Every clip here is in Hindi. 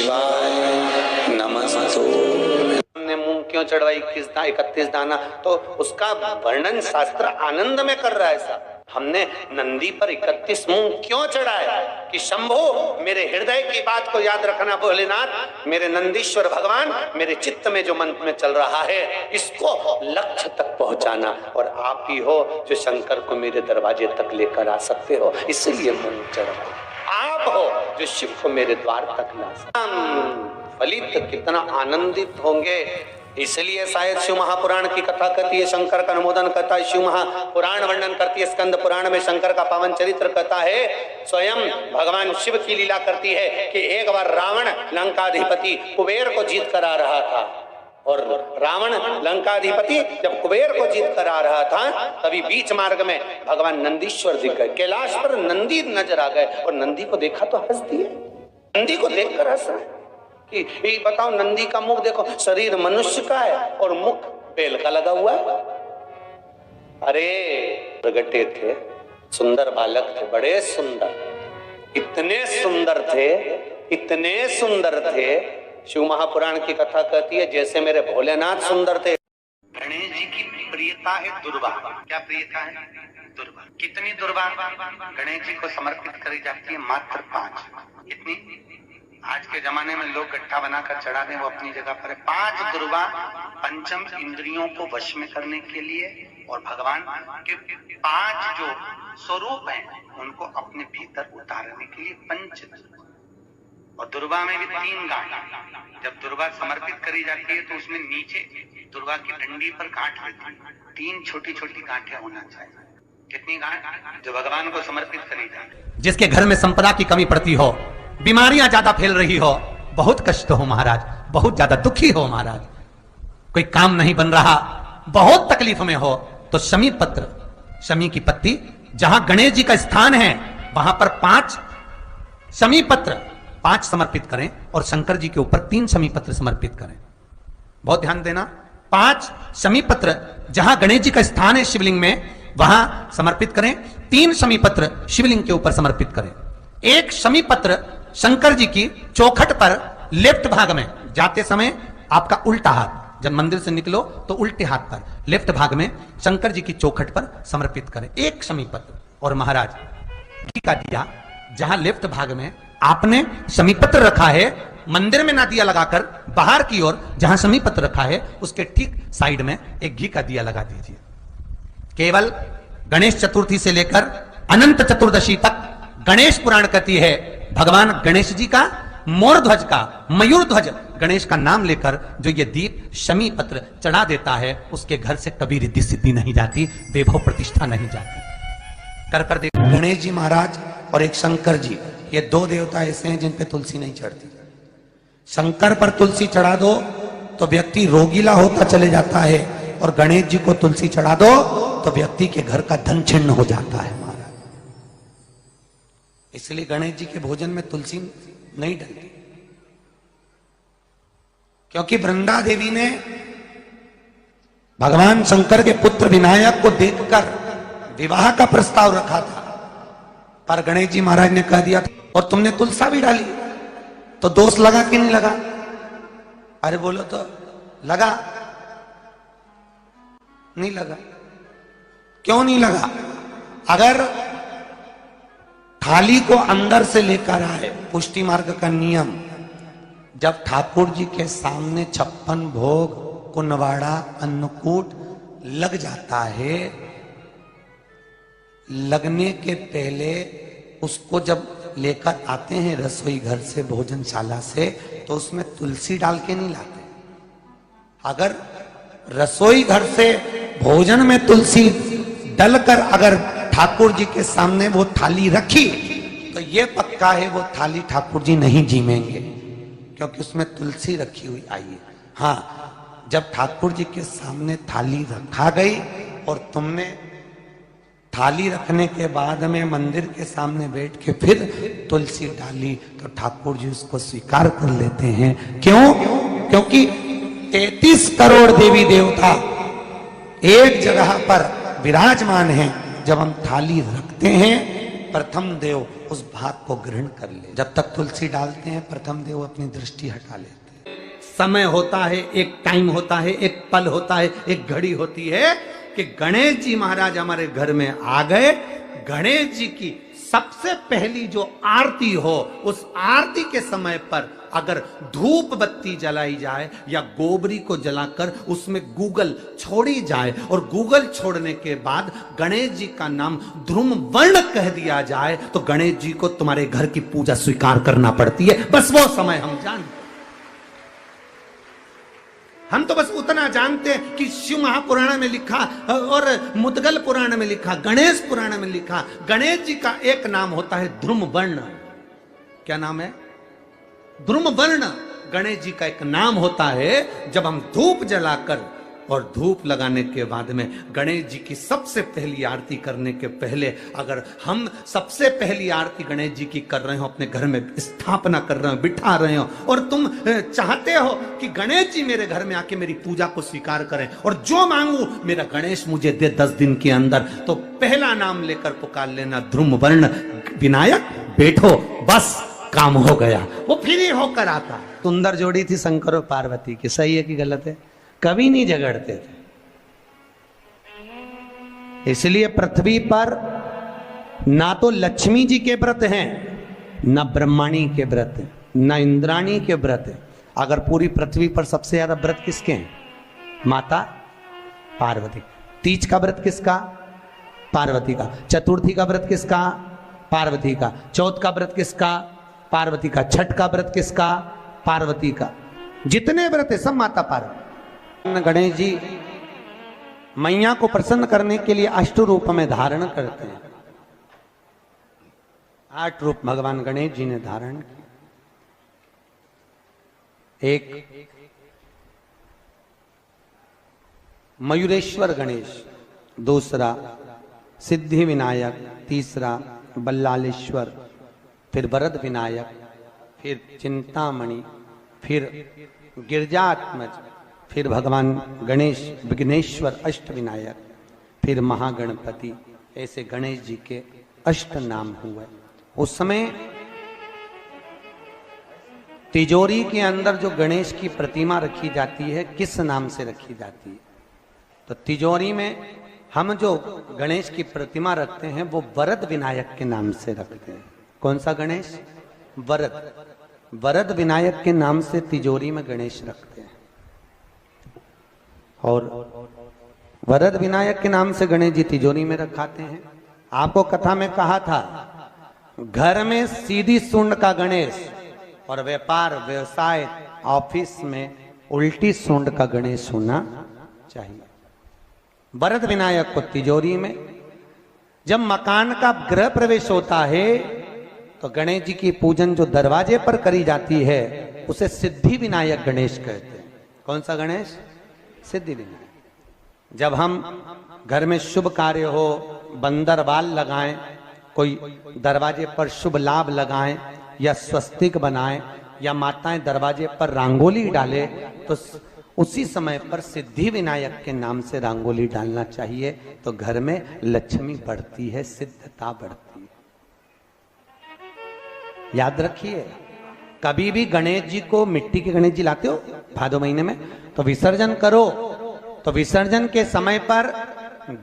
शिवाय नमस्तु। हमने मूंग क्यों चढ़वाई 31 दाना, तो उसका वर्णन शास्त्र आनंद में कर रहा है साहब। हमने नंदी पर 31 मूंग क्यों चढ़ाया कि शंभो मेरे हृदय की बात को याद रखना भोलेनाथ, मेरे नंदीश्वर भगवान, मेरे चित्त में जो मन में चल रहा है इसको लक्ष्य तक पहुंचाना, और आप ही हो जो शंकर को मेरे दरवाजे तक लेकर आ सकते हो, इसलिए मूंग चढ़ाओ। आप हो जो शिव को मेरे द्वार तक ला सकते। फलित कितना आनंदित होंगे, इसलिए शायद शिव महापुराण की कथा कहती है, शंकर का अनुमोदन करता है। शिव महापुराण वर्णन करती है, स्कंद पुराण में शंकर का पावन चरित्र कहता है। स्वयं भगवान शिव की लीला करती है कि एक बार रावण लंकाधिपति कुबेर को जीत कर आ रहा था, और रावण लंकाधिपति जब कुबेर को जीत कर आ रहा था, तभी बीच मार्ग में भगवान नंदीश्वर दिख गए। कैलाश पर नंदी नजर आ गए, और नंदी को देखा तो हंस दिए। नंदी को देखकर हंस रहे कि बताओ, नंदी का मुख देखो, शरीर मनुष्य का है और मुख बेल का लगा हुआ है। अरे प्रगटे थे, सुंदर बालक थे, बड़े सुंदर, इतने सुंदर थे, इतने सुंदर थे। शिव महापुराण की कथा कहती है जैसे मेरे भोलेनाथ सुंदर थे। गणेश जी की प्रियता है दुर्वा। क्या प्रियता है? दुर्वा। कितनी दुर्वा गणेश जी को समर्पित करी जाती है? मात्र 5। कितनी? आज के जमाने में लोग गट्ठा बनाकर चढ़ा दें, वो अपनी जगह पर है। 5 दुर्वा पंचम इंद्रियों को वश में करने के लिए, और भगवान के 5 जो स्वरूप हैं उनको अपने भीतर उतारने के लिए 5 दुर्वा। और दुर्वा में भी 3 गांठ। जब दुर्वा समर्पित करी जाती है तो उसमें नीचे दुर्वा की डंडी पर गांठ रहती है, 3 छोटी छोटी गांठें होना चाहिए। कितनी गांठ? जो भगवान को समर्पित करी जाती है। जिसके घर में संपदा की कमी पड़ती हो, बीमारियां ज्यादा फैल रही हो, बहुत कष्ट हो महाराज, बहुत ज्यादा दुखी हो महाराज, कोई काम नहीं बन रहा, बहुत तकलीफ में हो, तो शमी पत्र, शमी की पत्ती, जहां गणेश जी का स्थान है वहां पर 5 शमी पत्र 5 समर्पित करें, और शंकर जी के ऊपर 3 शमी पत्र समर्पित करें। बहुत ध्यान देना, 5 शमी पत्र जहां गणेश जी का स्थान है शिवलिंग में वहां समर्पित करें, 3 शमी पत्र शिवलिंग के ऊपर समर्पित करें। 1 शमी पत्र शंकर जी की चौखट पर लेफ्ट भाग में, जाते समय आपका उल्टा हाथ, जब मंदिर से निकलो तो उल्टे हाथ पर लेफ्ट भाग में शंकर जी की चौखट पर समर्पित करें 1 शमी पत्र। और महाराज घी का दिया जहां लेफ्ट भाग में आपने शमी पत्र रखा है, मंदिर में ना दिया लगाकर बाहर की ओर जहां शमी पत्र रखा है उसके ठीक साइड में एक घी का दिया लगा दीजिए। केवल गणेश चतुर्थी से लेकर अनंत चतुर्दशी तक गणेश पुराण कहती है भगवान गणेश जी का, मोर ध्वज का, मयूर ध्वज गणेश का नाम लेकर जो ये दीप शमी पत्र चढ़ा देता है, उसके घर से कभी रिद्धि सिद्धि नहीं जाती, वैभव प्रतिष्ठा नहीं जाती। कर देख, गणेश जी महाराज और एक शंकर जी, ये 2 देवता ऐसे हैं जिन पे तुलसी नहीं चढ़ती। शंकर पर तुलसी चढ़ा दो तो व्यक्ति रोगीला होता चले जाता है, और गणेश जी को तुलसी चढ़ा दो तो व्यक्ति के घर का धन छिन्न हो जाता है महाराज। इसलिए गणेश जी के भोजन में तुलसी नहीं डलती, क्योंकि वृंदा देवी ने भगवान शंकर के पुत्र विनायक को देखकर विवाह का प्रस्ताव रखा था, पर गणेश जी महाराज ने कह दिया और तुमने तुलसा भी डाली, तो दोष लगा कि नहीं लगा? अरे बोलो तो लगा? नहीं लगा। क्यों नहीं लगा? अगर थाली को अंदर से लेकर आए, पुष्टि मार्ग का नियम, जब ठाकुर जी के सामने 56 भोग, कुनवाड़ा, अन्नकूट लग जाता है, लगने के पहले उसको जब लेकर आते हैं रसोई घर से, भोजनशाला से, तो उसमें तुलसी डाल के नहीं लाते। अगर रसोई घर से भोजन में तुलसी डलकर अगर ठाकुर जी के सामने वो थाली रखी, तो ये पक्का है वो थाली ठाकुर जी नहीं जीमेंगे, क्योंकि उसमें तुलसी रखी हुई आई है। हाँ, जब ठाकुर जी के सामने थाली रखा गई और तुमने थाली रखने के बाद में मंदिर के सामने बैठ के फिर तुलसी डाली, तो ठाकुर जी उसको स्वीकार कर लेते हैं। क्यों? क्योंकि 33 करोड़ देवी देवता एक जगह पर विराजमान हैं। जब हम थाली रखते हैं प्रथम देव उस भाग को ग्रहण कर ले। जब तक तुलसी डालते हैं प्रथम देव अपनी दृष्टि हटा लेते हैं। समय होता है, एक टाइम होता है, एक पल होता है, एक घड़ी होती है कि गणेश जी महाराज हमारे घर में आ गए। गणेश जी की सबसे पहली जो आरती हो, उस आरती के समय पर अगर धूप बत्ती जलाई जाए या गोबरी को जलाकर उसमें गूगल छोड़ी जाए और गूगल छोड़ने के बाद गणेश जी का नाम ध्रुम वर्ण कह दिया जाए तो गणेश जी को तुम्हारे घर की पूजा स्वीकार करना पड़ती है। बस वो समय हम जानते, हम तो बस उतना जानते हैं कि शिव महापुराण में लिखा और मुद्गल पुराण में लिखा, गणेश पुराण में लिखा, गणेश जी का एक नाम होता है ध्रुम वर्ण। क्या नाम है? ध्रुम वर्ण गणेश जी का एक नाम होता है। जब हम धूप जलाकर और धूप लगाने के बाद में गणेश जी की सबसे पहली आरती करने के पहले अगर हम सबसे पहली आरती गणेश जी की कर रहे हो, अपने घर में स्थापना कर रहे हो, बिठा रहे हो और तुम चाहते हो कि गणेश जी मेरे घर में आके मेरी पूजा को स्वीकार करें और जो मांगू मेरा गणेश मुझे दे 10 दिन के अंदर, तो पहला नाम लेकर पुकार लेना ध्रुम वर्ण विनायक, बैठो, बस काम हो गया। वो फिर ही होकर आता। सुंदर जोड़ी थी शंकर और पार्वती की, सही है कि गलत है? कभी नहीं झगड़ते थे। इसलिए पृथ्वी पर ना तो लक्ष्मी जी के व्रत हैं, ना ब्रह्माणी के व्रत हैं, ना इंद्राणी के व्रत हैं। अगर पूरी पृथ्वी पर सबसे ज्यादा व्रत किसके हैं? माता पार्वती। तीज का व्रत किसका? पार्वती का। चतुर्थी का व्रत किसका? पार्वती का। चौथ का व्रत किसका? पार्वती का। छठ का व्रत किसका? पार्वती का। जितने व्रत है सब माता पार्वती। गणेश जी मैया को प्रसन्न करने के लिए 8 रूप में धारण करते हैं। 8 रूप भगवान गणेश जी ने धारण किए। एक मयूरेश्वर गणेश, दूसरा सिद्धि विनायक, तीसरा बल्लालेश्वर, फिर वरद विनायक, फिर चिंतामणि, फिर गिरजात्मज, फिर भगवान गणेश विघ्नेश्वर अष्ट विनायक, फिर महागणपति। ऐसे गणेश जी के 8 नाम हुए। उस समय तिजोरी के अंदर जो गणेश की प्रतिमा रखी जाती है, किस नाम से रखी जाती है? तो तिजोरी में हम जो गणेश की प्रतिमा रखते हैं वो वरद विनायक के नाम से रखते हैं। कौन सा गणेश? वरद। वरद विनायक के नाम से तिजोरी में गणेश रखते हैं। और वरद विनायक के नाम से गणेश जी तिजोरी में रखाते हैं। आपको कथा में कहा था, घर में सीधी सूंड का गणेश और व्यापार व्यवसाय ऑफिस में उल्टी सूंड का गणेश होना चाहिए। वरद विनायक को तिजोरी में। जब मकान का गृह प्रवेश होता है तो गणेश जी की पूजन जो दरवाजे पर करी जाती है उसे सिद्धि विनायक गणेश कहते हैं। कौन सा गणेश? सिद्धि विनायक। जब हम घर में शुभ कार्य हो, बंदरवाल लगाएं, कोई दरवाजे पर शुभ लाभ लगाएं या स्वस्तिक बनाएं या माताएं दरवाजे पर रंगोली डाले, तो उसी समय पर सिद्धि विनायक के नाम से रंगोली डालना चाहिए। तो घर में लक्ष्मी बढ़ती है, सिद्धता बढ़ती है। याद रखिए, कभी भी गणेश जी को, मिट्टी के गणेश जी लाते हो भादो महीने में, तो विसर्जन करो तो विसर्जन के समय पर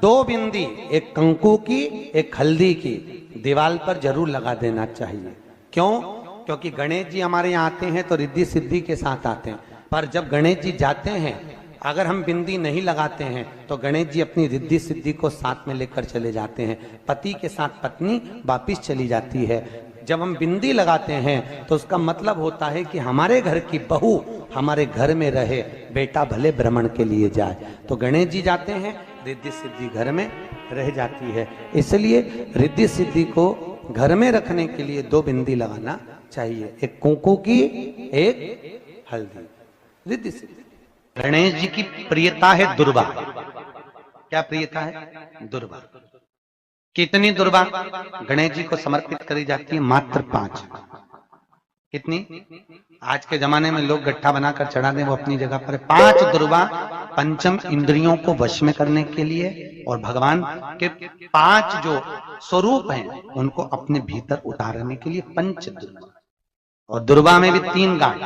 2 बिंदी, एक कंकु की एक हल्दी की, दीवार पर जरूर लगा देना चाहिए। क्यों? क्योंकि गणेश जी हमारे यहाँ आते हैं तो रिद्धि सिद्धि के साथ आते हैं, पर जब गणेश जी जाते हैं अगर हम बिंदी नहीं लगाते हैं तो गणेश जी अपनी रिद्धि सिद्धि को साथ में लेकर चले जाते हैं। पति के साथ पत्नी वापिस चली जाती है। जब हम बिंदी लगाते हैं तो उसका मतलब होता है कि हमारे घर की बहू हमारे घर में रहे, बेटा भले भ्रमण के लिए जाए। तो गणेश जी जाते हैं, रिद्धि सिद्धि घर में रह जाती है। इसलिए रिद्धि सिद्धि को घर में रखने के लिए 2 बिंदी लगाना चाहिए, एक कुंकू की, एक हल्दी। रिद्धि सिद्धि। गणेश जी की प्रियता है दुर्वा। क्या प्रियता है? दुर्वा। कितनी दुर्वा गणेश जी को समर्पित करी जाती है? मात्र 5। कितनी? आज के जमाने में लोग गट्ठा बनाकर चढ़ा दें, वो अपनी जगह पर 5 दुर्वा पंचम इंद्रियों को वश में करने के लिए और भगवान के 5 जो स्वरूप हैं उनको अपने भीतर उतारने के लिए पंच दुर्वा। और दुर्वा में भी 3 गांठ।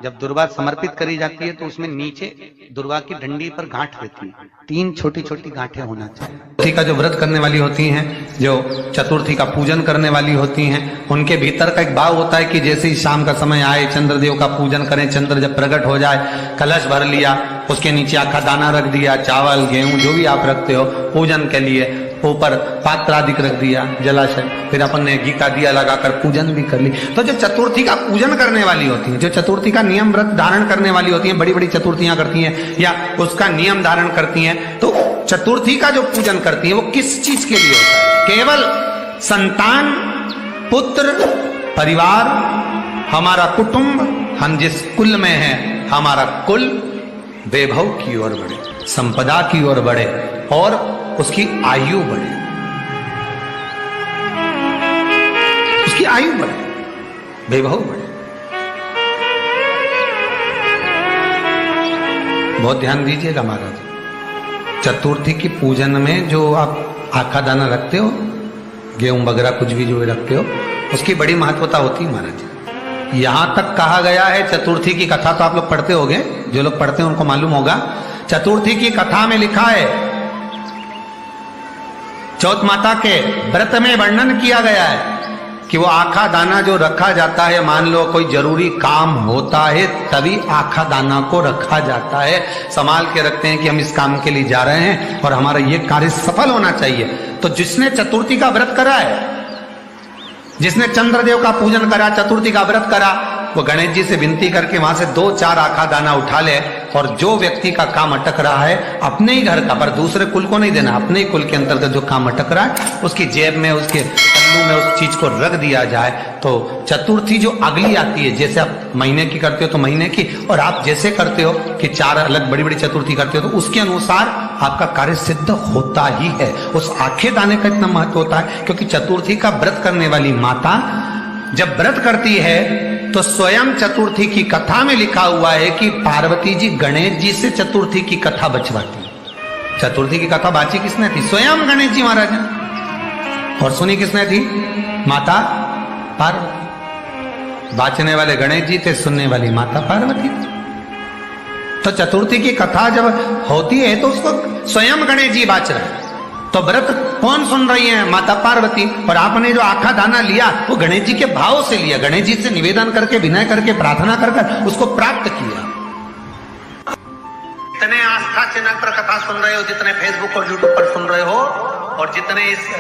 जब दुर्वा समर्पित करी जाती है तो उसमें नीचे दुर्वा की डंडी पर गांठ रहती है, 3 छोटी छोटी गांठें होना चाहिए। चतुर्थी का जो व्रत करने वाली होती हैं, जो चतुर्थी का पूजन करने वाली होती हैं, उनके भीतर का एक भाव होता है कि जैसे ही शाम का समय आए चंद्रदेव का पूजन करें, चंद्र जब प्रकट हो जाए, कलश भर लिया, उसके नीचे आखा दाना रख दिया, चावल गेहूं जो भी आप रखते हो पूजन के लिए, ऊपर पात्र आदि रख दिया जलाशय, फिर अपन ने घी का दिया लगाकर पूजन भी कर ली। तो जो चतुर्थी का पूजन करने वाली होती हैं, जो चतुर्थी का नियम व्रत धारण करने वाली होती हैं, बड़ी बड़ी चतुर्थियां करती हैं या उसका नियम धारण करती हैं, तो चतुर्थी का जो पूजन करती है वो किस चीज के लिए होता है? केवल संतान, पुत्र, परिवार, हमारा कुटुंब, हम जिस कुल में हैं, हमारा कुल वैभव की ओर बढ़े, संपदा की ओर बढ़े और उसकी आयु बढ़े, उसकी आयु बढ़े, वैभव बढ़े। बहुत ध्यान दीजिएगा महाराज, चतुर्थी की पूजन में जो आप आखा दाना रखते हो, गेहूं वगैरह कुछ भी जो रखते हो, उसकी बड़ी महत्वता होती है महाराज। यहां तक कहा गया है, चतुर्थी की कथा तो आप लोग पढ़ते होंगे, जो लोग पढ़ते हैं उनको मालूम होगा, चतुर्थी की कथा में लिखा है, चौथ माता के व्रत में वर्णन किया गया है कि वो आखा दाना जो रखा जाता है, मान लो कोई जरूरी काम होता है तभी आखा दाना को रखा जाता है, संभाल के रखते हैं कि हम इस काम के लिए जा रहे हैं और हमारा ये कार्य सफल होना चाहिए। तो जिसने चतुर्थी का व्रत करा है, जिसने चंद्रदेव का पूजन करा, चतुर्थी का व्रत करा, वो गणेश जी से विनती करके वहां से 2-4 आखा दाना उठा ले और जो व्यक्ति का काम अटक रहा है अपने ही घर का, पर दूसरे कुल को नहीं देना, अपने ही कुल के अंतर्गत जो काम अटक रहा है उसकी जेब में, उसके पल्लू में उस चीज को रख दिया जाए। तो चतुर्थी जो अगली आती है, जैसे आप महीने की करते हो तो महीने की, और आप जैसे करते हो कि 4 अलग बड़ी बड़ी चतुर्थी करते हो तो उसके अनुसार आपका कार्य सिद्ध होता ही है। उस आखे दाने का इतना महत्व होता है क्योंकि चतुर्थी का व्रत करने वाली माता जब व्रत करती है तो स्वयं चतुर्थी की कथा में लिखा हुआ है कि पार्वती जी गणेश जी से चतुर्थी की कथा बचवाती। चतुर्थी की कथा बाची किसने थी? स्वयं गणेश जी महाराज ने। और सुनी किसने थी? माता पार्वती। बाचने वाले गणेश जी थे, सुनने वाली माता पार्वती थी। तो चतुर्थी की कथा जब होती है तो उसको स्वयं गणेश जी बाच रहे हैं। तो व्रत कौन सुन रही है? माता पार्वती। और आपने जो आखा दाना लिया वो गणेश जी के भाव से लिया, गणेश जी से निवेदन करके, विनय करके, प्रार्थना कर उसको प्राप्त किया। जितने आस्था चैनल पर कथा सुन रहे हो, जितने फेसबुक और यूट्यूब पर सुन रहे हो, और जितने इस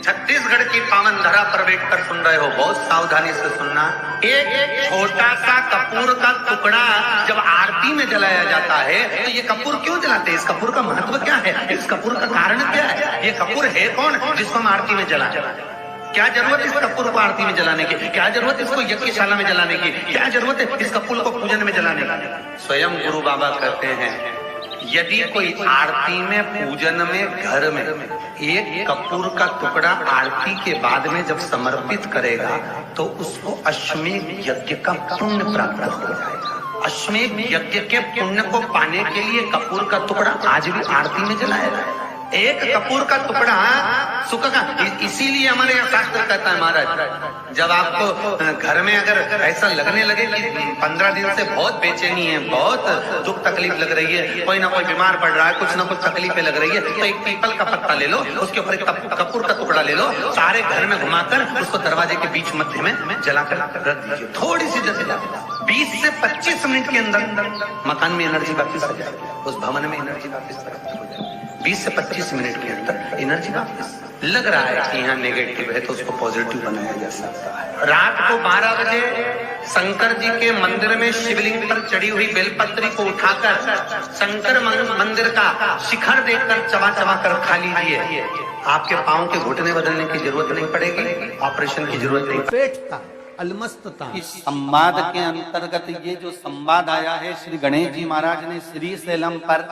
छत्तीसगढ़ की पावन धरा पर बैठकर सुन रहे हो, बहुत सावधानी से सुनना। एक छोटा सा कपूर का टुकड़ा जब आरती में जलाया जाता है तो ये कपूर क्यों जलाते हैं? इस कपूर का महत्व क्या है? इस कपूर का कारण क्या है? ये कपूर है कौन जिसको हम आरती में जलाते हैं? क्या जरूरत है इस कपूर को आरती में जलाने की? क्या जरूरत है इसको यज्ञशाला में जलाने की? क्या जरूरत है इस कपूर को पूजन में जलाने की? स्वयं गुरु बाबा कहते हैं, यदि कोई आरती में, पूजन में, घर में एक कपूर का टुकड़ा आरती के बाद में जब समर्पित करेगा तो उसको अश्वमेध यज्ञ का पुण्य प्राप्त हो जाएगा। अश्वमेध यज्ञ के पुण्य को पाने के लिए कपूर का टुकड़ा आज भी आरती में जलाया जाए। एक कपूर का टुकड़ा सुख का, इसीलिए हमारे यहाँ शास्त्र कहता है महाराज, जब आपको घर में अगर ऐसा लगने लगे कि 15 दिन से बहुत बेचैनी है, बहुत दुख तकलीफ लग रही है, कोई ना कोई बीमार पड़ रहा है, कुछ ना कुछ तकलीफें लग रही है, तो एक पीपल का पत्ता ले लो, उसके ऊपर एक कपूर का टुकड़ा ले लो, सारे घर में घुमाकर उसको दरवाजे के बीच मध्य में जलाकर रख दीजिए। थोड़ी सी जगह 20 से 25 मिनट के अंदर मकान में एनर्जी वापिस आ जाएगी, उस भवन में एनर्जी वापिस हो जाएगी। 20 से 25 मिनट के अंदर एनर्जी वापस। लग रहा है कि यहाँ नेगेटिव है तो उसको पॉजिटिव बनाया जा सकता है। रात को 12 बजे शंकर जी के मंदिर में शिवलिंग पर चढ़ी हुई बेलपत्री को उठाकर शंकर मंदिर का शिखर देखकर चबा चबा कर खा लीजिए। आपके पांव के घुटने बदलने की जरूरत नहीं पड़ेगी, ऑपरेशन की जरूरत नहीं पड़ेगी। अलमस्तता। इस संवाद के अंतर्गत ये जो संवाद आया है, श्री गणेश जी महाराज ने श्री शैलम पर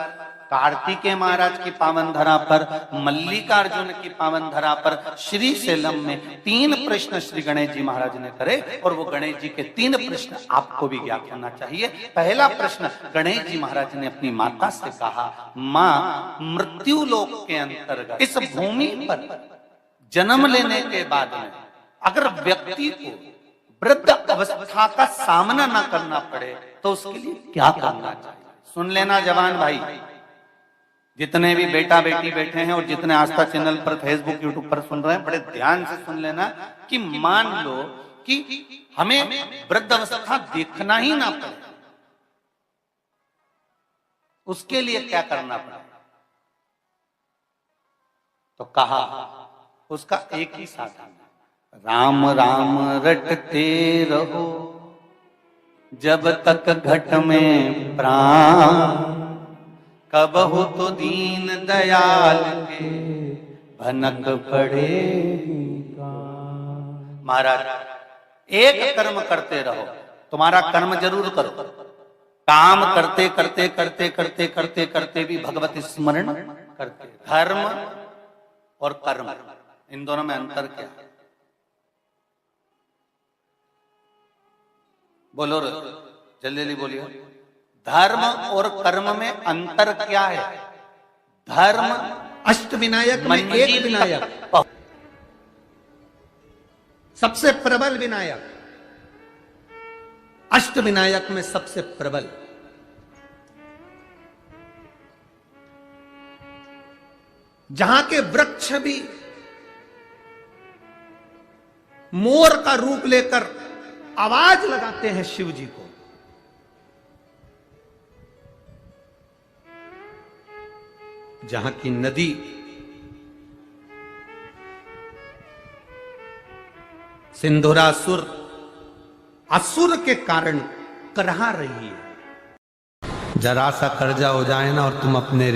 कार्तिकेय महाराज की पावन धरा पर, मल्लिकार्जुन की पावन धरा पर, श्री सेलम में 3 प्रश्न श्री गणेश जी महाराज ने करे और वो गणेश जी के 3 प्रश्न आपको भी ज्ञात होना चाहिए। पहला प्रश्न गणेश जी महाराज ने अपनी माता से कहा, माँ, मृत्यु लोक के अंतर्गत इस भूमि पर जन्म लेने के बाद में अगर व्यक्ति को वृद्ध अवस्था का सामना ना करना पड़े तो उसके लिए क्या करना चाहिए? सुन लेना जवान भाई, जितने भी बेटा बेटी बैठे हैं और जितने आस्था चैनल पर, फेसबुक, यूट्यूब पर सुन रहे हैं, बड़े ध्यान से सुन लेना कि मान लो कि हमें वृद्ध अवस्था देखना ही ना पड़े, उसके लिए क्या करना पड़े? तो कहा उसका एक ही साधन, राम राम रटते रहो जब तक घट में प्राण, कब हो तो दीन दयाल के भनक पड़ेगा। महाराज, एक कर्म करते रहो, तुम्हारा कर्म जरूर करो, काम करते करते करते करते करते करते भी भगवत स्मरण करते। धर्म और कर्म, इन दोनों में अंतर क्या है? बोलो रे, जल्दी जल्दी बोलिए। धर्म और कर्म में अंतर क्या है? धर्म अष्टविनायक में एक विनायक, सबसे प्रबल विनायक, अष्टविनायक में सबसे प्रबल। जहां के वृक्ष भी मोर का रूप लेकर आवाज लगाते हैं शिव जी को, जहां की नदी सिंधुरासुर असुर के कारण करहा रही है। जरा सा कर्जा हो जाए ना और तुम अपने